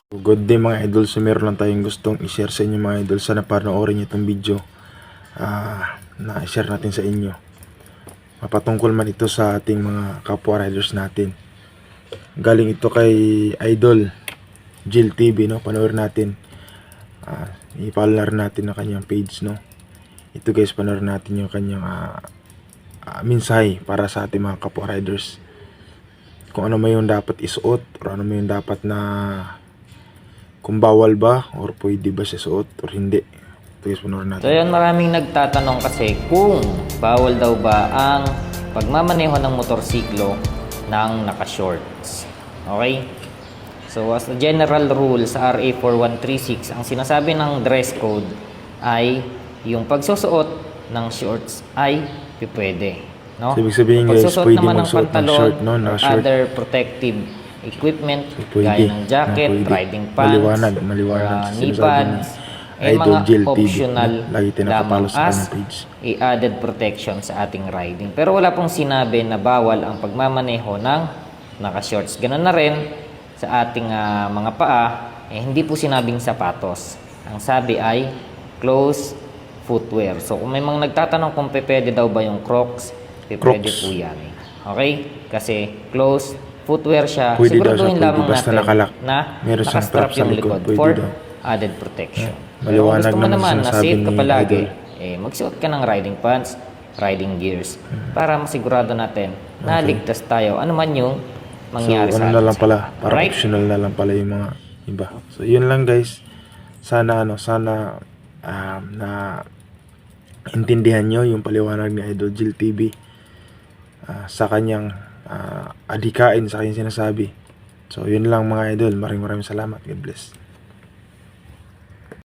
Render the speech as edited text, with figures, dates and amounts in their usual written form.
Good day mga idol, so meron lang tayong gustong i-share sa inyo mga idol. Sana panoorin nyo itong video na i-share natin sa inyo. Mapatungkol man ito sa ating mga kapwa riders natin. Galing ito kay Idol Jill TV, no? Panoorin natin. I-follow natin ang kanyang page, no? Ito guys, panoorin natin yung kanyang mensahe para sa ating mga kapwa riders. Kung ano may yung dapat isuot o ano may yung dapat na kung bawal ba or pwede ba siya suot or hindi. Ito guys, panoorin natin. So yun, maraming nagtatanong kasi kung bawal daw ba ang pagmamaneho ng motorsiklo ng naka-shorts. Okay? So as a general rule sa RA 4136, ang sinasabi ng dress code ay yung pagsusuot ng shorts ay pwede. No? So, ibig sabihin guys, pagsusuot pwede naman ng magsuot ng pantalon short, no? or Naka-short. other protective equipment, Pwede, gaya ng jacket, pwede. riding pants, Maliwanag. knee pads, Idol mga Jill TV, optional lagi tinakapalo lamang sa as kanyang page. i-added protection sa ating riding. Pero wala pong sinabi na bawal ang pagmamaneho ng naka-shorts. Ganun na rin sa ating mga paa, hindi po sinabing sapatos. Ang sabi ay closed footwear. So kung may mga nagtatanong kung pwede daw ba yung Crocs, pwede po yan. Okay? Kasi closed footwear siya. Pwede daw siya, Siguraduhin pwede. lamang Basta natin nakalak. na Meron siyang nakastrap strap sa yung likod. likod Pwede for daw. added protection. Maliwanag Pero kung gusto mo naman naman na sinasabi safe ka ni palagi, Idol. magsuot ka ng riding pants, riding gears, para masigurado natin na ligtas tayo. Ano man yung mangyari so, sa ano na atin. lang pala, para Alright? optional na lang pala yung mga iba. So, yun lang guys. Sana na intindihan nyo yung paliwanag ni Idol Jill TV sa kanyang adhikain sa kanyang sinasabi. So, yun lang mga idol. Maraming salamat. God bless.